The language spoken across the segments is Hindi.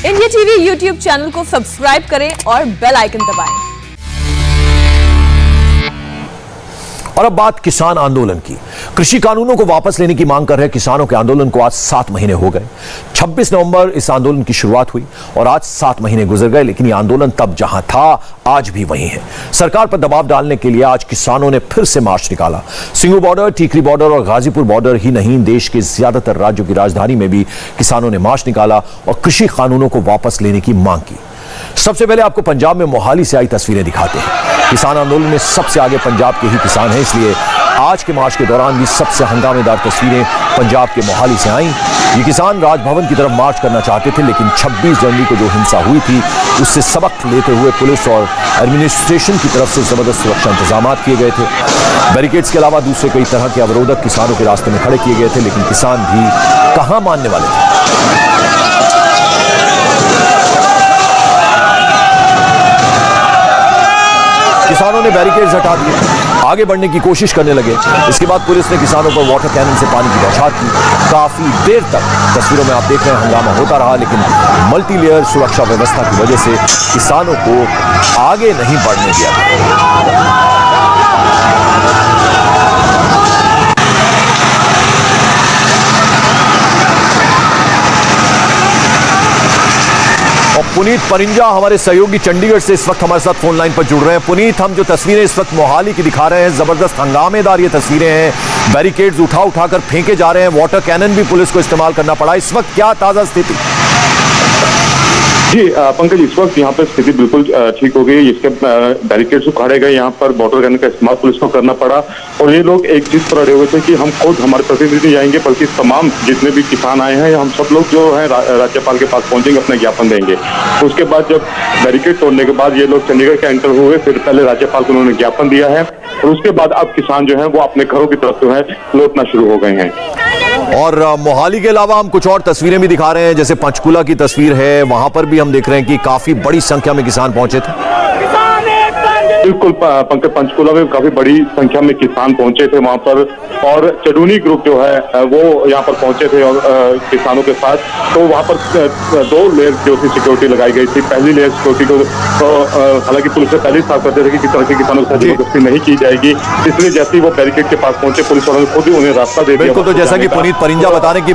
इंडिया टीवी यूट्यूब चैनल को सब्सक्राइब करें और बेल आइकन दबाएं। और अब बात किसान आंदोलन की। कृषि कानूनों को वापस लेने की मांग कर रहे किसानों के आंदोलन को आज 7 महीने हो गए। 26 नवंबर इस आंदोलन की शुरुआत हुई और आज 7 महीने गुजर गए, लेकिन यह आंदोलन तब जहां था आज भी वहीं है। सरकार पर दबाव डालने के लिए आज किसानों ने फिर से मार्च निकाला। सिंगू बॉर्डर, टीकरी बॉर्डर और गाजीपुर बॉर्डर ही नहीं, देश के ज्यादातर राज्यों की राजधानी में भी किसानों ने मार्च निकाला और कृषि कानूनों को वापस लेने की मांग की। सबसे पहले आपको पंजाब में मोहाली से आई तस्वीरें दिखाते हैं। किसान आंदोलन में सबसे आगे पंजाब के ही किसान हैं, इसलिए आज के मार्च के दौरान भी सबसे हंगामेदार तस्वीरें पंजाब के मोहाली से आईं। ये किसान राजभवन की तरफ मार्च करना चाहते थे, लेकिन 26 जनवरी को जो हिंसा हुई थी उससे सबक लेते हुए पुलिस और एडमिनिस्ट्रेशन की तरफ से जबरदस्त सुरक्षा इंतजाम किए गए थे। बैरिकेड्स के अलावा दूसरे कई तरह के अवरोधक किसानों के रास्ते में खड़े किए गए थे, लेकिन किसान भी कहां मानने वाले थे। किसानों ने बैरिकेड्स हटा दिए, आगे बढ़ने की कोशिश करने लगे। इसके बाद पुलिस ने किसानों पर वाटर कैनन से पानी की बौछार की। काफी देर तक तस्वीरों में आप देख रहे हैं हंगामा होता रहा, लेकिन मल्टी लेयर सुरक्षा व्यवस्था की वजह से किसानों को आगे नहीं बढ़ने दिया। और पुनीत परिंजा हमारे सहयोगी चंडीगढ़ से इस वक्त हमारे साथ फोन लाइन पर जुड़ रहे हैं। पुनीत, हम जो तस्वीरें इस वक्त मोहाली की दिखा रहे हैं, जबरदस्त हंगामेदार ये तस्वीरें हैं। बैरिकेड्स उठाकर फेंके जा रहे हैं, वाटर कैनन भी पुलिस को इस्तेमाल करना पड़ा। इस वक्त क्या ताजा स्थिति? जी पंकज, इस वक्त यहाँ पर स्थिति बिल्कुल ठीक हो गई। इसके बैरिकेड्स उखाड़े गए, यहाँ पर वाटर कैनन का इस्तेमाल पुलिस को करना पड़ा और ये लोग एक चीज पर अड़े हुए थे कि हम खुद हमारे प्रतिनिधि जाएंगे, बल्कि तमाम जितने भी किसान आए हैं हम सब लोग जो है राज्यपाल के पास पहुंचेंगे, अपना ज्ञापन देंगे। उसके बाद जब बैरिकेड तोड़ने के बाद ये लोग चंडीगढ़ के एंटर हुए, फिर पहले राज्यपाल को उन्होंने ज्ञापन दिया है और उसके बाद अब किसान जो है वो अपने घरों की तरफ जो है लौटना शुरू हो गए हैं। और मोहाली के अलावा हम कुछ और तस्वीरें भी दिखा रहे हैं, जैसे पंचकुला की तस्वीर है, वहां पर भी हम देख रहे हैं कि काफी बड़ी संख्या में किसान पहुंचे थे। बिल्कुल पंकज, पंचकुला में काफी बड़ी संख्या में किसान पहुंचे थे वहां पर और चडूनी ग्रुप जो है वो यहाँ पर पहुंचे थे और किसानों के साथ। तो वहां पर 2 लेयर जो थी सिक्योरिटी लगाई गई थी। पहली लेयर सिक्योरिटी को तो हालांकि पुलिस से पहले ही साफ करते थे कि किस तरह के किसानों के साथ जबरदस्ती नहीं की जाएगी, इसलिए जैसे ही वो बैरिकेड के पास पहुंचे पुलिस वालों ने खुद ही उन्हें रास्ता दे दिया। तो जैसा कि पुनीत परिंजा बता रहे कि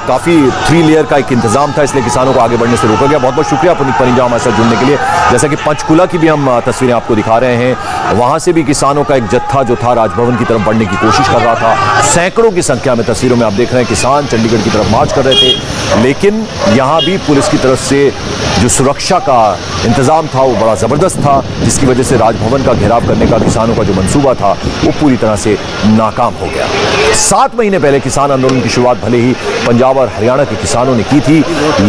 काफी 3 लेयर का एक इंतजाम था, इसलिए किसानों को आगे बढ़ने से रोका गया। बहुत बहुत शुक्रिया पुनीत परिंजा हमारे साथ जुड़ने के लिए। जैसा कि पंचकुला की भी हम तस्वीरें आपको दिखा रहे हैं, वहां से भी किसानों का एक जत्था जो था राजभवन की तरफ बढ़ने की कोशिश कर रहा था। सैकड़ों की संख्या में तस्वीरों में आप देख रहे हैं किसान चंडीगढ़ की तरफ मार्च कर रहे थे, लेकिन यहां भी पुलिस की तरफ से जो सुरक्षा का इंतजाम था वो बड़ा जबरदस्त था, जिसकी वजह से राजभवन का घेराव करने का किसानों का जो मंसूबा था वो पूरी तरह से नाकाम हो गया। 7 महीने पहले किसान आंदोलन की शुरुआत भले ही पंजाब और हरियाणा के किसानों ने की थी,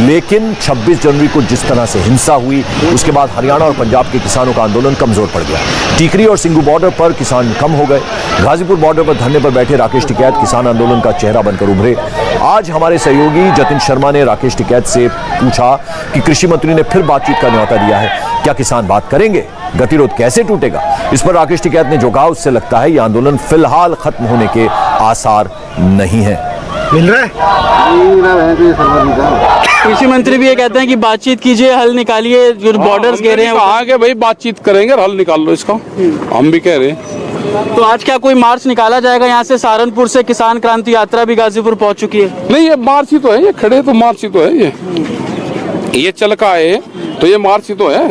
लेकिन 26 जनवरी को जिस तरह से हिंसा हुई उसके बाद हरियाणा और पंजाब के किसानों का आंदोलन कमजोर पड़ गया। टीकरी और सिंगू बॉर्डर पर किसान कम हो गए। गाजीपुर बॉर्डर पर धरने पर बैठे राकेश टिकैत किसान आंदोलन का चेहरा बनकर उभरे। आज हमारे सहयोगी जतिन शर्मा ने राकेश टिकैत से पूछा कि कृषि मंत्री ने फिर बातचीत का न्योता दिया है, क्या किसान बात करेंगे? गतिरोध कैसे टूटेगा? इस पर राकेश टिकैत ने जो कहा उससे लगता है यह आंदोलन फिलहाल खत्म होने के आसार नहीं है। मिल रहा है। कृषि मंत्री भी ये कहते हैं कि बातचीत कीजिए, हल निकालिए, जो बॉर्डर्स कह रहे हैं कहा कि भाई बातचीत करेंगे और हल निकाल लो इसका। हम भी कह रहे हैं। तो आज क्या कोई मार्च निकाला जाएगा? यहाँ से सहारनपुर से किसान क्रांति यात्रा भी गाजीपुर पहुंच चुकी है। नहीं, ये मार्च ही तो है, ये खड़े तो मार्च ही तो है, ये चल का है तो ये मार्च ही तो है।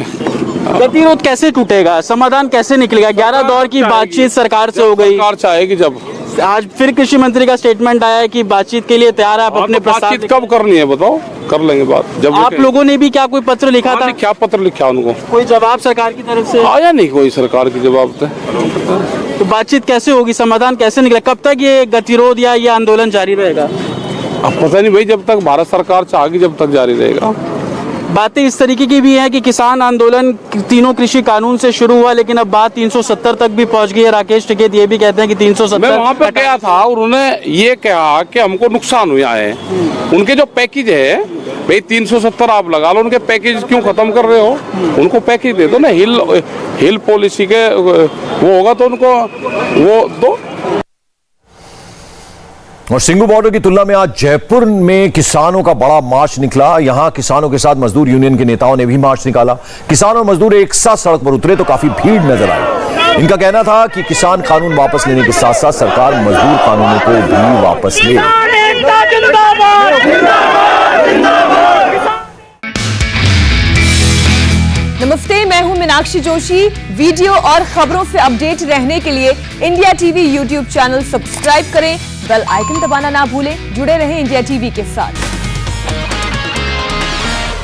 गतिरोध कैसे टूटेगा? समाधान कैसे निकलेगा? 11 दौर की बातचीत सरकार से हो गई, सरकार चाहेगी जब। आज फिर कृषि मंत्री का स्टेटमेंट आया है कि बातचीत के लिए तैयार है। आप अपने प्रस्ताव बातचीत कब करनी है बताओ, कर लेंगे बात जब। आप लोगों ने भी क्या कोई पत्र लिखा था? क्या पत्र लिखा उनको? कोई जवाब सरकार की तरफ से आया नहीं? कोई सरकार की जवाब तो बातचीत कैसे होगी? समाधान कैसे निकलेगा? कब तक ये गतिरोध या ये आंदोलन जारी रहेगा? अब पता नहीं भाई, जब तक भारत सरकार चाहेगी जब तक जारी रहेगा। बातें इस तरीके की भी हैं कि किसान आंदोलन तीनों कृषि कानून से शुरू हुआ, लेकिन अब बात 370 तक भी पहुंच गई है। राकेश टिकैत ये भी कहते हैं कि 370। मैं वहां पे गया था और उन्होंने ये कहा कि हमको नुकसान हुआ है। उनके जो पैकेज है भाई 370 आप लगा लो, उनके पैकेज क्यों खत्म कर रहे हो? उनको पैकेज दे दो ना, हिल पॉलिसी के वो होगा तो उनको वो दो। और सिंघू बॉर्डर की तुलना में आज जयपुर में किसानों का बड़ा मार्च निकला। यहां किसानों के साथ मजदूर यूनियन के नेताओं ने भी मार्च निकाला। किसान और मजदूर एक साथ सड़क पर उतरे तो काफी भीड़ नजर आई। इनका कहना था कि किसान कानून वापस लेने के साथ साथ सरकार मजदूर कानूनों को भी वापस ले। नमस्ते, मैं हूं मीनाक्षी जोशी। वीडियो और खबरों से अपडेट रहने के लिए India TV YouTube channel subscribe करें, बेल आइकन दबाना ना भूलें। जुड़े रहें इंडिया टीवी के साथ।